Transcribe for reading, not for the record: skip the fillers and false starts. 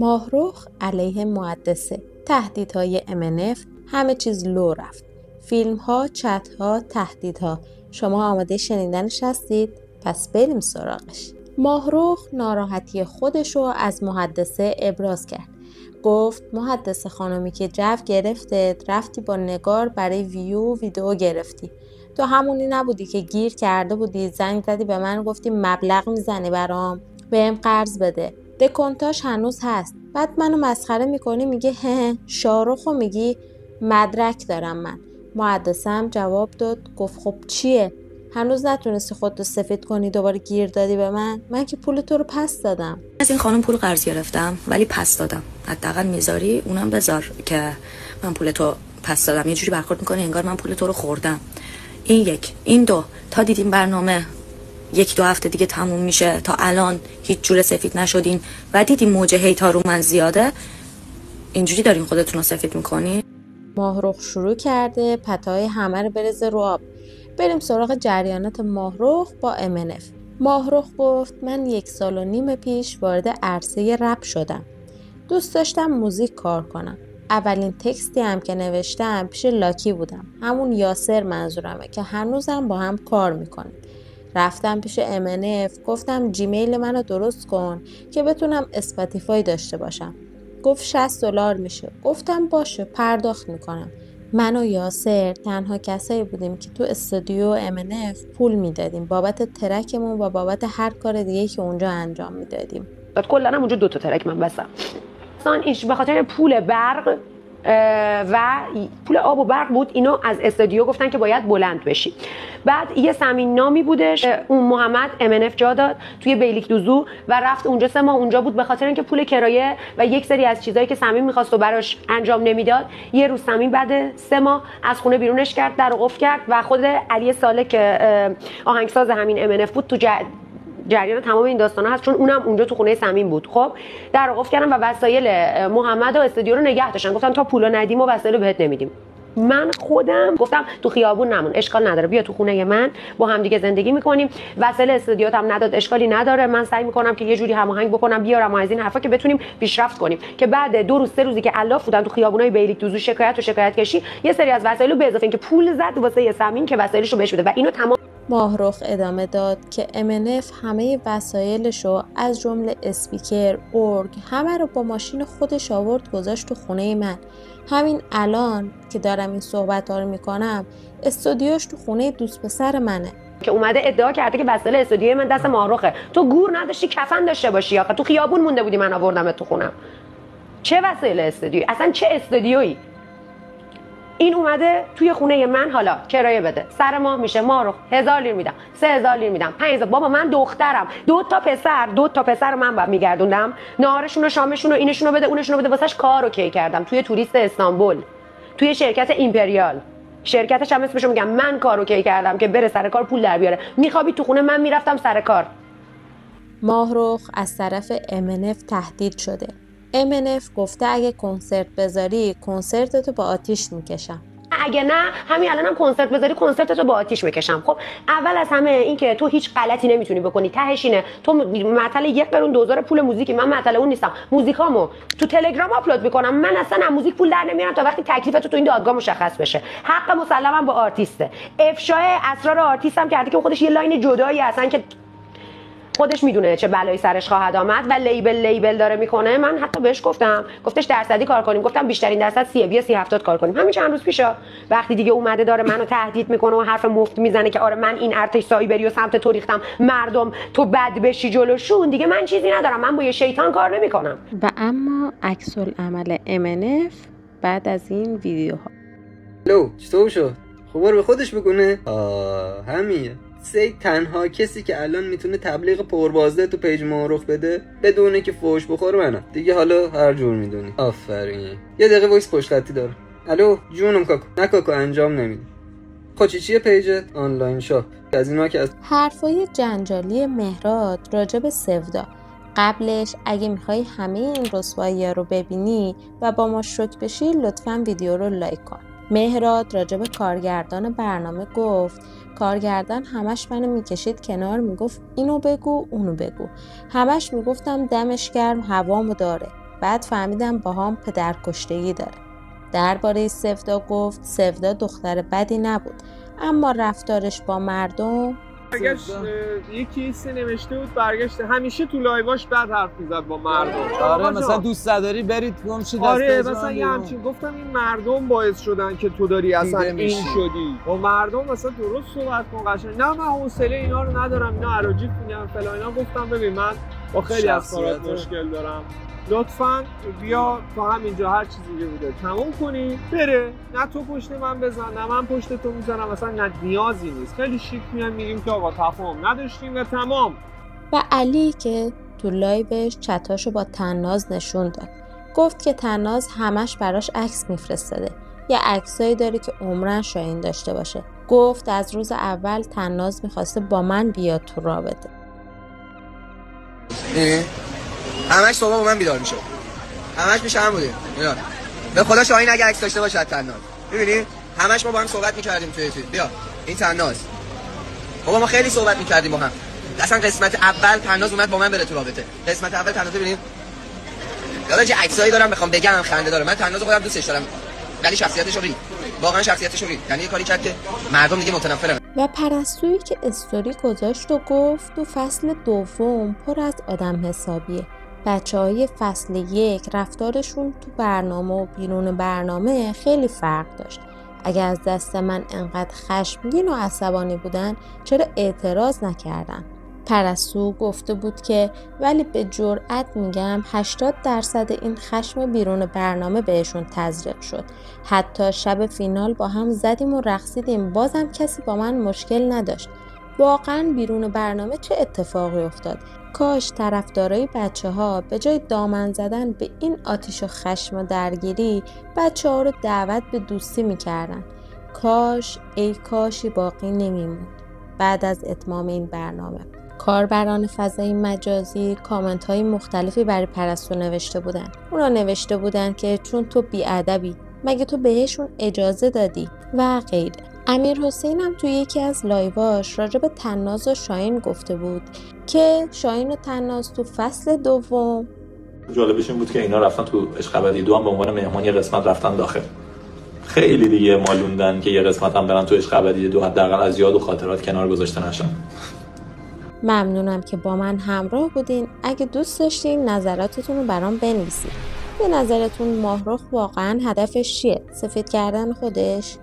ماهرخ علیه محدثه، تهدیدهای MNF، همه چیز لو رفت. فیلم ها، چت ها، تهدیدها. شما آماده شنیدنش هستید؟ پس بریم سراغش. ماهرخ ناراحتی خودشو از محدثه ابراز کرد. گفت محدثه خانمی که جو گرفته، رفتی با نگار برای ویدیو گرفتی. تو همونی نبودی که گیر کرده بودی، زنگ زدی به من گفتی مبلغ میزنی برام، بهم قرض بده. دکونتاش هنوز هست. بعد منو مسخره میکنی، میگه هه شاروخو میگی مدرک دارم من. محدثه هم جواب داد، گفت خب چیه؟ هنوز نتونستی خودتو سفید کنی، دوباره گیر دادی به من که پول تو رو پس دادم. از این خانم پول قرض گرفتم ولی پس دادم. حداقل میذاری اونم بذار که من پول تو پس دادم. یه جوری برخورد میکنه انگار من پول تو رو خوردم. این یک. این دو، تا دیدیم برنامه 1-2 هفته دیگه تموم میشه، تا الان هیچ جور سفید نشدین و دیدیم موج هیتا رو من زیاده، اینجوری دارین خودتون رو سفید میکنین. ماهرخ شروع کرده پتای همه رو بریزه رو آب. بریم سراغ جریانات ماهرخ با MNF. ماهرخ گفت من 1.5 سال پیش وارد عرصه رپ شدم. دوست داشتم موزیک کار کنم. اولین تکستی هم که نوشتم پیش لاکی بودم. همون یاسر منظورمه که هنوزم با هم کار میکنیم. رفتم پیش MNF، گفتم جیمیل منو درست کن که بتونم اسپاتیفای داشته باشم. گفت $60 میشه. گفتم باشه پرداخت میکنم. من و یاسر تنها کسایی بودیم که تو استودیو MNF پول میدادیم بابت ترکمون و بابت هر کار دیگه که اونجا انجام میدادیم. کلا هم اونجا 2 تا ترک من بستم. اصلا ایش به خاطر پول برق و پول آب و برق بود، اینو از استودیو گفتن که باید بلند بشی. بعد یه سمین نامی بودش، اون محمد MNF جا داد توی بیلیک دوزو و رفت اونجا 3 ماه اونجا بود. به خاطر اینکه پول کرایه و یک سری از چیزایی که سمین می‌خواست و براش انجام نمیداد، یه روز سمین بعد 3 ماه از خونه بیرونش کرد، در قفل کرد و خود علی ساله که آهنگساز همین MNF بود تو جریان تمام این داستانا هست، چون اونم اونجا تو خونه سمین بود. خب در قفل کردن و وسایل محمد و استودیو رو نگه داشتن، گفتن تا پولو ندیم و وسایل رو بهت نمیدیم. من خودم گفتم تو خیابون نمون، اشکال نداره، بیا تو خونه من با هم دیگه زندگی میکنیم. وسایل استودیوت هم نداد، اشکالی نداره، من سعی میکنم که یه جوری هماهنگ بکنم بیارم از این حرفا که بتونیم پیشرفت کنیم. که بعد 2 روز 3 روزی که الاف بودن تو خیابونای بیلیک دوزو شکایت کشی، یه سری از وسایلو به اضافه اینکه پول زد واسه سمین که وسایلشو بهش بده و اینو تمام. ماهرخ ادامه داد که MNF همه وسایلشو از جمله اسپیکر، ارگ، همه رو با ماشین خودش آورد گذاشت تو خونه من. همین الان که دارم این صحبت‌ها رو میکنم استودیوش تو خونه دوست پسر منه که اومده ادعا کرده که وسایل استودیوی من دست ماهرخه. تو گور نداشتی کفن داشته باشی، آخه تو خیابون مونده بودی من آوردمت تو خونم. چه وسایل استودیویی؟ اصلا چه استودیویی؟ این اومده توی خونه من، حالا کرایه بده، سر ماه میشه ماهرخ 1000 لیر میدم، 3000 لیر میدم، 5000. بابا من دخترم، 2 تا پسر من بعد میگردوندم، نهارشون و شامشون و اینشون رو بده اونشون رو بده، واسش کار اوکی کردم توی توریست استانبول، توی شرکت ایمپریال، شرکتش هم اسمشو میگم، من کار اوکی کردم که بره سر کار پول در بیاره. میخوابی تو خونه من، میرفتم سر کار. ماهرخ از طرف MNF تهدید شده. MNF گفته اگه کنسرت بذاری کنسرتتو با آتیش میکشم. اگه نه همین الانم کنسرت بذاری کنسرتتو با آتیش میکشم. خب اول از همه این که تو هیچ غلطی نمیتونی بکنی، تهش اینه تو معطل 1 قرون دوزار پول موزیکی، من معطل اون نیستم. موزیکامو تو تلگرام آپلود میکنم، من اصلا از موزیک پول در نمیارم تا وقتی تکلیفتو تو این دادگاه مشخص بشه. حق مسلمم با آرتیسته. افشای اسرار آرتیستم کرده که خودش یه لاین جدایی هستن که خودش میدونه چه بلایی سرش خواهد آمد و لیبل داره میکنه. من حتی بهش گفتش درصدی کار کنیم، گفتم بیشترین درصد 30، بیا 30-70 کار کنیم. همین چند روز پیشا وقتی دیگه اومده داره منو تهدید میکنه و حرف مفت میزنه که آره من این ارتش سایبری و سمت تو ریختم، مردم تو بد بشی جلوشون، دیگه من چیزی ندارم، من با یه شیطان کار نمیکنم. و اما عکس العمل MNF بعد از این ویدیوها. لو چطور شد؟ خبر به خودش بکنه؟ همینه. سید تنها کسی که الان میتونه تبلیغ پربازده تو پیج ماهرخ بده بدونه که فوش بخور منم دیگه. حالا هر جور میدونی. آفرین. یه دقیقه وایس پشت خطی داره. الو جونم کاکو. نه کاکو انجام نمیده. خب چیه پیجت؟ آنلاین شاپ. از اینا که از حرفای جنجالی مهراد راجب سودا. قبلش اگه میخوای همه این رسوایی‌ها رو ببینی و با ما شوک بشی لطفاً ویدیو رو لایک کن. مهراد راجب کارگردان برنامه گفت کارگردان همش منو میکشید کنار، میگفت اینو بگو اونو بگو. همش میگفتم دمش گرم هوامو داره. بعد فهمیدم باهام پدرکشتگی داره. درباره سفدا گفت سفدا دختر بدی نبود، اما رفتارش با مردم برگشت یکی نوشته بود برگشته همیشه تو لایواش بد حرف میزد با مردم. آره مثلا دوست نداری برید گم شید. آره مثلا یه همچین گفتم این مردم باعث شدن که تو داری اصلا این شدی. با مردم مثلا درست صحبت کن قشنگ. نه من حوصله اینا رو ندارم، اینا اراجیف میگم فلان اینا. گفتم ببین من با خیلی از کارات مشکل دارم، لطفاً بیا تا همینجا هر چیزی که بوده تموم کنی بره، نه تو پشت من بزن نه من پشت تو میزنم، مثلا نه نیازی نیست. خیلی شیک میام میگیم که آقا تفاهم نداشتیم و تمام. و علی که تو لایوش چتاشو با طناز نشون داد، گفت که طناز همش براش عکس میفرستاده، یه عکسایی داره که عمرن شاهین داشته باشه. گفت از روز اول طناز میخواسته با من بیاد تو رابطه. همش صبح با من بیدار میشه، همش میشه هم بودیم. به خدا شاهین اگه عکس داشته باشه طناز، میبینی همش ما با هم صحبت میکردیم توی چیز. بیا این طناز، بابا ما خیلی صحبت میکردیم با هم. اصلا قسمت اول طناز اومد با من بره تو رابطه. قسمت اول طناز ببینید یالا چه عکسایی دارم بخوام بگم خنده داره. من طناز خودم دوستش دارم ولی شخصیتش رو واقعا شخصیتش رو یعنی یه کاری کرد که مردم دیگه متنفرن. و پرستویی که استوری گذاشت و گفت تو فصل دوم پر از آدم حسابیه. بچه‌های فصل 1 رفتارشون تو برنامه و بیرون برنامه خیلی فرق داشت. اگر از دست من انقدر خشمگین و عصبانی بودن چرا اعتراض نکردن؟ پرستو گفته بود که ولی به جرئت میگم 80% این خشم بیرون برنامه بهشون تزریق شد. حتی شب فینال با هم زدیم و رقصیدیم، بازم کسی با من مشکل نداشت. واقعا بیرون برنامه چه اتفاقی افتاد؟ کاش طرفدارای بچه‌ها به جای دامن زدن به این آتش و خشم و درگیری بچه‌ها رو دعوت به دوستی میکردن. کاش ای کاشی باقی نمیموند. بعد از اتمام این برنامه کاربران فضای مجازی کامنت های مختلفی برای پرستو نوشته بودن. اونا نوشته بودن که چون تو بی‌ادبی، مگه تو بهشون اجازه دادی و غیره. امیر حسین هم توی یکی از لایواش راجع به طناز و شاهین گفته بود که شاهین و طناز تو فصل دوم جالبش این بود که اینا رفتن تو عشق ابدی 2 هم به عنوان مهمان یه قسمت رفتن داخل. خیلی دیگه مالوندن که یه قسمت هم برن تو عشق ابدی 2 حداقل از یاد و خاطرات کنار گذاشته نشن. ممنونم که با من همراه بودین. اگه دوست داشتین نظراتتون رو برام بنویسید. به نظرتون ماهرخ واقعا هدفش چیه؟ سفید کردن خودش؟